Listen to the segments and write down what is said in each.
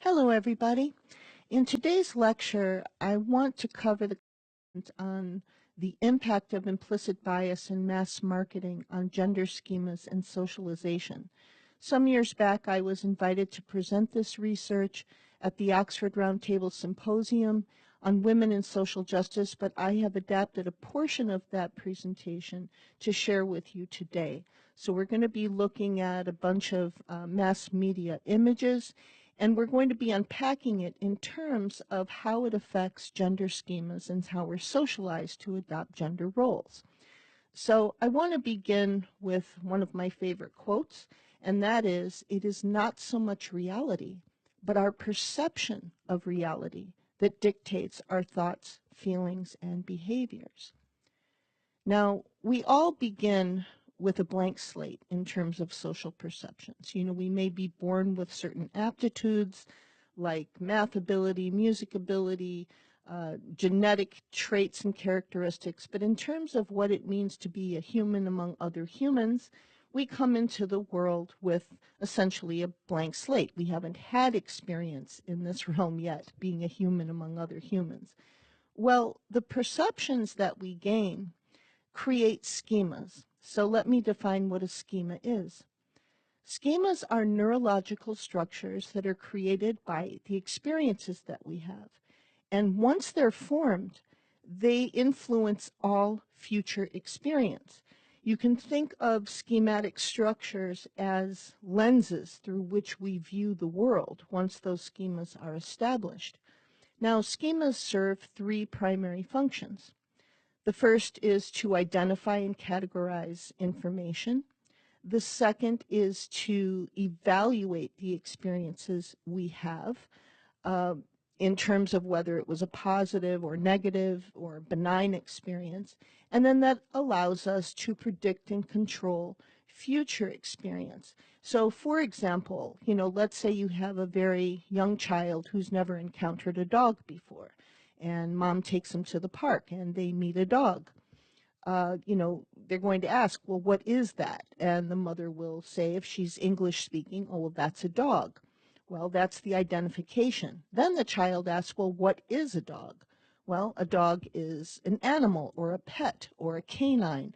Hello, everybody. In today's lecture, I want to cover the content on the impact of implicit bias in mass marketing on gender schemas and socialization. Some years back, I was invited to present this research at the Oxford Roundtable Symposium on Women in Social Justice, but I have adapted a portion of that presentation to share with you today. So we're going to be looking at a bunch of mass media images, and we're going to be unpacking it in terms of how it affects gender schemas and how we're socialized to adopt gender roles. So I want to begin with one of my favorite quotes, and that is, "It is not so much reality, but our perception of reality that dictates our thoughts, feelings, and behaviors." Now, we all begin with a blank slate in terms of social perceptions. We may be born with certain aptitudes like math ability, music ability, genetic traits and characteristics, but in terms of what it means to be a human among other humans, we come into the world with essentially a blank slate. We haven't had experience in this realm yet, being a human among other humans. Well, the perceptions that we gain create schemas. So let me define what a schema is. Schemas are neurological structures that are created by the experiences that we have. And once they're formed, they influence all future experience. You can think of schematic structures as lenses through which we view the world once those schemas are established. Now, schemas serve three primary functions. The first is to identify and categorize information. The second is to evaluate the experiences we have uh, in terms of whether it was a positive or negative or benign experience. And then that allows us to predict and control future experience. So for example, let's say you have a very young child who's never encountered a dog before, and mom takes them to the park and they meet a dog. They're going to ask, well, what is that? And the mother will say, if she's English speaking, oh, well, that's a dog. Well, that's the identification. Then the child asks, well, what is a dog? Well, a dog is an animal or a pet or a canine,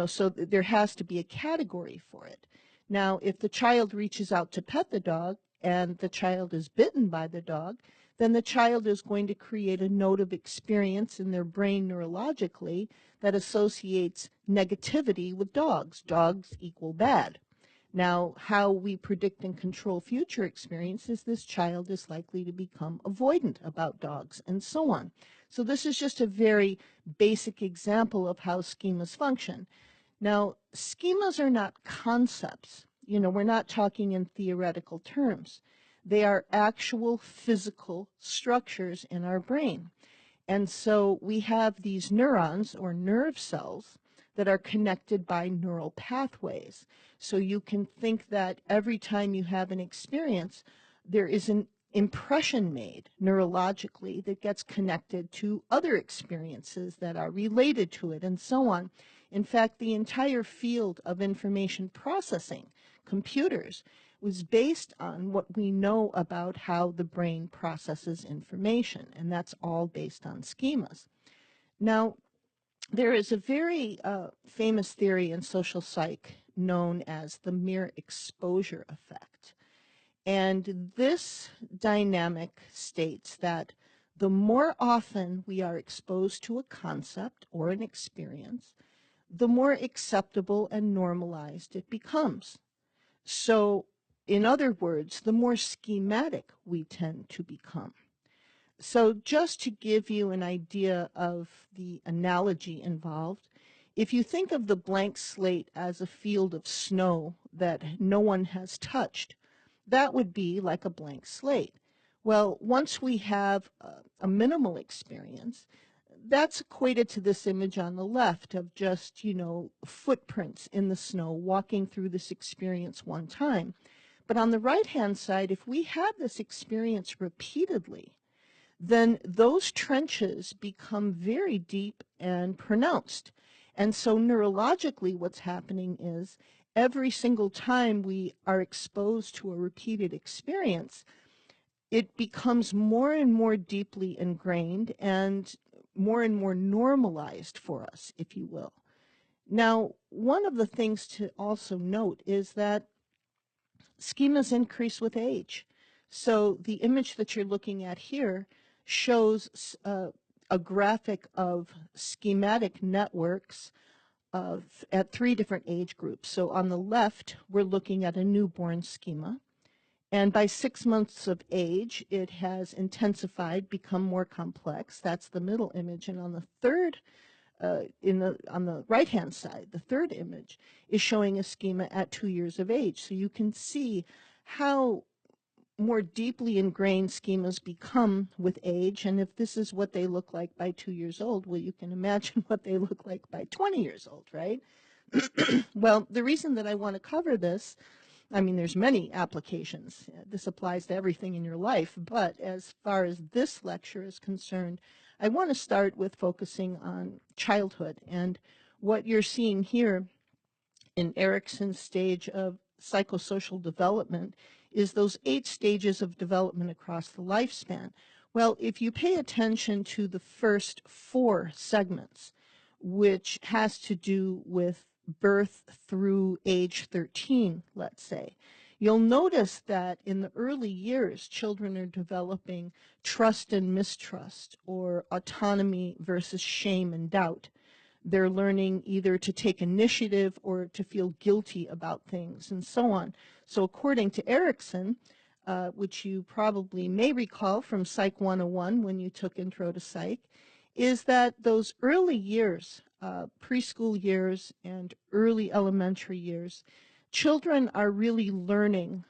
so there has to be a category for it. Now, if the child reaches out to pet the dog and the child is bitten by the dog, then the child is going to create a node of experience in their brain neurologically that associates negativity with dogs. Dogs equal bad. Now, how we predict and control future experiences, this child is likely to become avoidant about dogs and so on. So this is just a very basic example of how schemas function. Now, schemas are not concepts. We're not talking in theoretical terms. They are actual physical structures in our brain. And so we have these neurons or nerve cells that are connected by neural pathways. So you can think that every time you have an experience, there is an impression made neurologically that gets connected to other experiences that are related to it and so on. In fact, the entire field of information processing, computers, was based on what we know about how the brain processes information, and that's all based on schemas. Now, there is a very famous theory in social psych known as the mere exposure effect. And this dynamic states that the more often we are exposed to a concept or an experience, the more acceptable and normalized it becomes. So, in other words, the more schematic we tend to become. So just to give you an idea of the analogy involved, if you think of the blank slate as a field of snow that no one has touched, that would be like a blank slate. Well, once we have a minimal experience, that's equated to this image on the left of just, footprints in the snow walking through this experience one time. But on the right-hand side, if we have this experience repeatedly, then those trenches become very deep and pronounced. And so neurologically, what's happening is every single time we are exposed to a repeated experience, it becomes more and more deeply ingrained and more normalized for us, if you will. Now, one of the things to also note is that schemas increase with age. So the image that you're looking at here shows a graphic of schematic networks at 3 different age groups. So on the left, we're looking at a newborn schema. And by 6 months of age, it has intensified, become more complex. That's the middle image. And on the third, on the right-hand side, the third image is showing a schema at 2 years of age. So you can see how more deeply ingrained schemas become with age. And if this is what they look like by 2 years old, well, you can imagine what they look like by 20 years old, right? Well, the reason that I want to cover this, I mean, there's many applications. This applies to everything in your life. But as far as this lecture is concerned, I want to start with focusing on childhood. And what you're seeing here in Erikson's stage of psychosocial development is those 8 stages of development across the lifespan. Well, if you pay attention to the first 4 segments, which has to do with birth through age 13, let's say, you'll notice that in the early years, children are developing trust and mistrust, or autonomy versus shame and doubt. They're learning either to take initiative or to feel guilty about things, and so on. So according to Erikson, which you probably may recall from Psych 101 when you took Intro to Psych, is that those early years, preschool years and early elementary years, children are really learning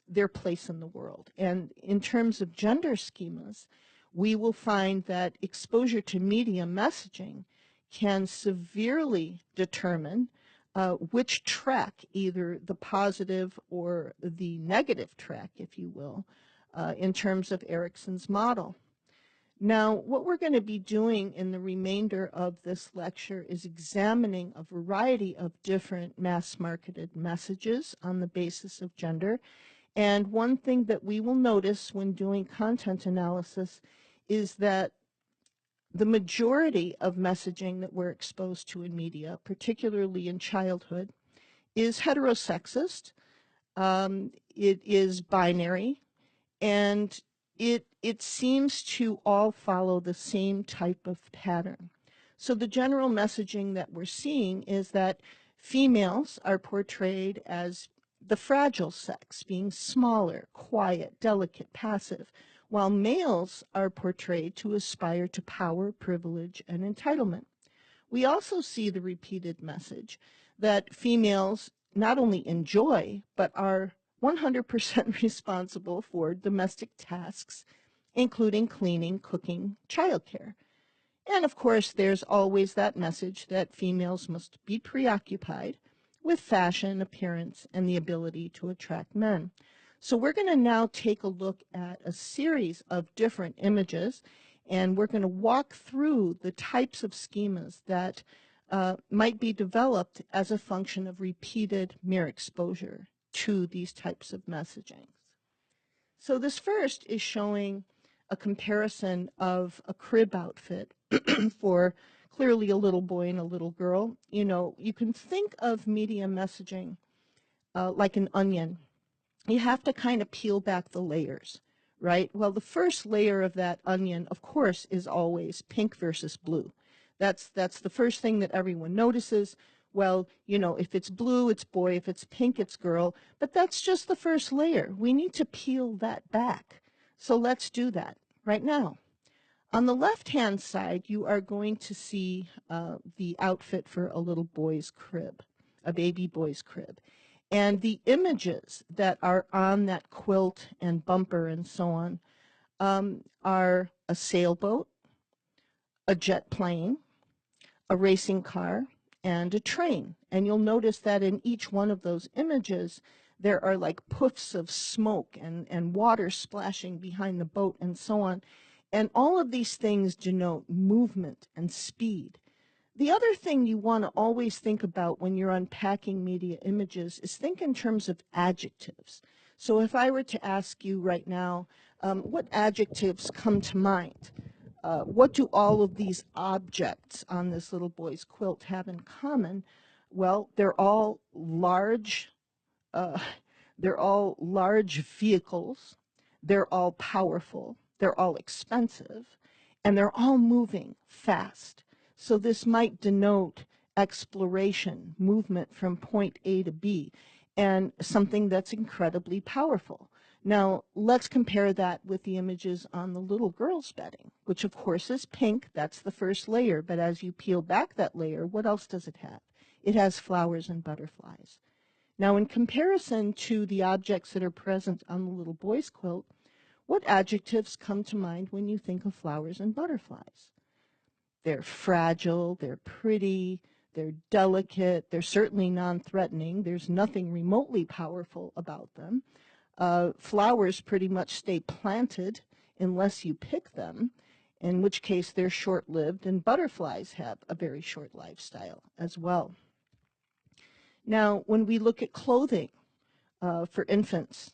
their place in the world. And in terms of gender schemas, we will find that exposure to media messaging can severely determine which track, either the positive or the negative track, if you will, in terms of Erikson's model. Now, what we're going to be doing in the remainder of this lecture is examining a variety of different mass-marketed messages on the basis of gender. And one thing that we will notice when doing content analysis is that the majority of messaging that we're exposed to in media, particularly in childhood, is heterosexist. It is binary, and it seems to all follow the same type of pattern. So the general messaging that we're seeing is that females are portrayed as the fragile sex, being smaller, quiet, delicate, passive, while males are portrayed to aspire to power, privilege, and entitlement. We also see the repeated message that females not only enjoy, but are 100% responsible for domestic tasks, including cleaning, cooking, childcare. And of course, there's always that message that females must be preoccupied with fashion, appearance, and the ability to attract men. So we're going to now take a look at a series of different images, and we're going to walk through the types of schemas that might be developed as a function of repeated mere exposure to these types of messaging. So this first is showing a comparison of a crib outfit for clearly a little boy and a little girl. You know, you can think of media messaging like an onion. You have to kind of peel back the layers, right? Well, the first layer of that onion, of course, is always pink versus blue. That's the first thing that everyone notices. Well, you know, if it's blue, it's boy. If it's pink, it's girl. But that's just the first layer. We need to peel that back. So let's do that right now. On the left-hand side, you are going to see the outfit for a little boy's crib, a baby boy's crib. And the images that are on that quilt and bumper and so on are a sailboat, a jet plane, a racing car, and a train. And you'll notice that in each one of those images, there are like puffs of smoke and water splashing behind the boat and so on. And all of these things denote movement and speed. The other thing you want to always think about when you're unpacking media images is think in terms of adjectives. So if I were to ask you right now, what adjectives come to mind? What do all of these objects on this little boy's quilt have in common? Well, uh, they're all large vehicles. They're all powerful. They're all expensive. And they're all moving fast. So this might denote exploration, movement from point A to B, and something that's incredibly powerful. Now, let's compare that with the images on the little girl's bedding, which of course is pink. That's the first layer. But as you peel back that layer, what else does it have? It has flowers and butterflies. Now, in comparison to the objects that are present on the little boy's quilt, what adjectives come to mind when you think of flowers and butterflies? They're fragile, they're pretty, they're delicate, they're certainly non-threatening. There's nothing remotely powerful about them. Flowers pretty much stay planted unless you pick them, in which case they're short-lived, and butterflies have a very short lifestyle as well. Now, when we look at clothing for infants,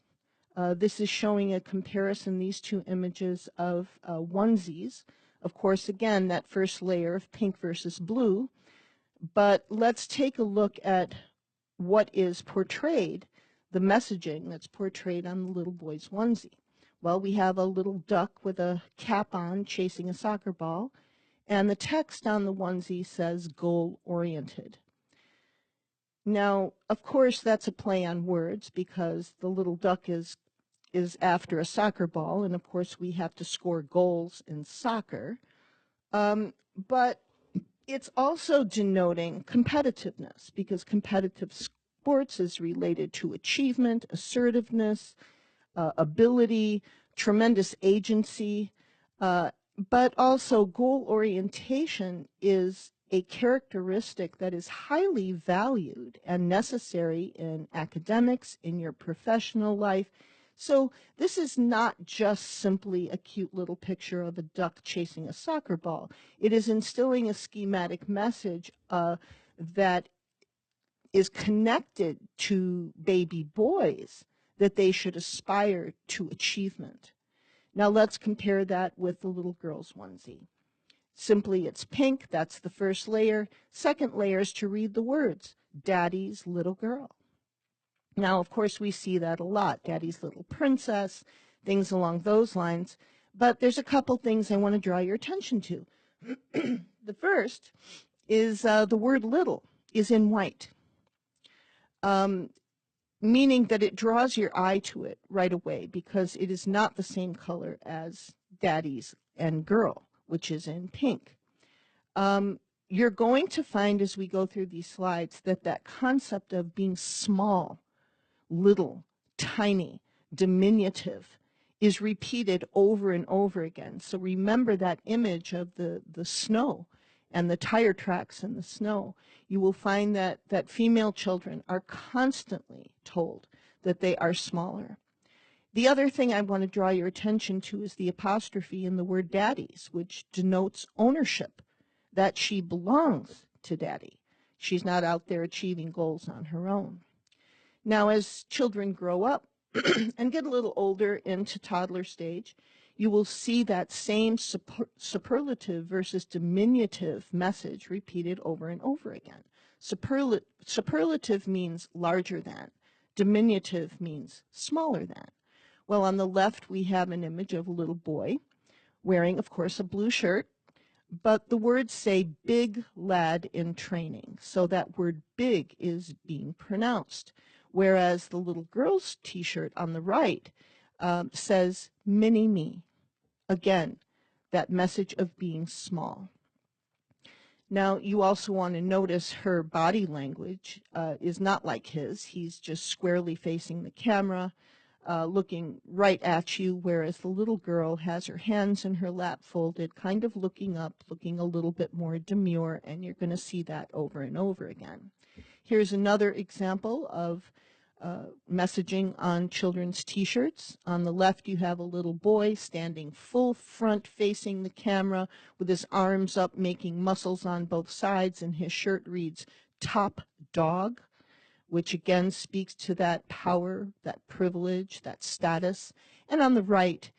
this is showing a comparison, these two images of onesies. Of course, again, that first layer of pink versus blue. But let's take a look at what is portrayed, the messaging that's portrayed on the little boy's onesie. Well, we have a little duck with a cap on chasing a soccer ball, and the text on the onesie says goal-oriented. Now, of course, that's a play on words because the little duck is after a soccer ball, and of course we have to score goals in soccer. But it's also denoting competitiveness because competitive sports is related to achievement, assertiveness, ability, tremendous agency, but also goal orientation is a characteristic that is highly valued and necessary in academics, in your professional life. So this is not just simply a cute little picture of a duck chasing a soccer ball. It is instilling a schematic message that is connected to baby boys that they should aspire to achievement. Now let's compare that with the little girl's onesie. Simply, it's pink. That's the first layer. Second layer is to read the words, Daddy's little girl. Now, of course, we see that a lot, Daddy's little princess, things along those lines. But there's a couple things I want to draw your attention to. The first is the word little is in white, meaning that it draws your eye to it right away because it is not the same color as Daddy's and girl, which is in pink. You're going to find as we go through these slides that that concept of being small, little, tiny, diminutive is repeated over and over again. So remember that image of the snow and the tire tracks in the snow. You will find that female children are constantly told that they are smaller. The other thing I want to draw your attention to is the apostrophe in the word daddy's, which denotes ownership, that she belongs to daddy. She's not out there achieving goals on her own. Now, as children grow up and get a little older into toddler stage, you will see that same superlative versus diminutive message repeated over and over again. Superlative means larger than. Diminutive means smaller than. Well, on the left, we have an image of a little boy wearing, of course, a blue shirt, but the words say big lad in training. So that word big is being pronounced, whereas the little girl's T-shirt on the right says mini me. Again, that message of being small. Now, you also want to notice her body language is not like his. He's just squarely facing the camera, looking right at you, whereas the little girl has her hands in her lap folded, kind of looking up, looking a little bit more demure, and you're going to see that over and over again. Here's another example of messaging on children's T-shirts. On the left, you have a little boy standing full front facing the camera with his arms up, making muscles on both sides, and his shirt reads, Top Dog. which again speaks to that power, that privilege, that status. And on the right,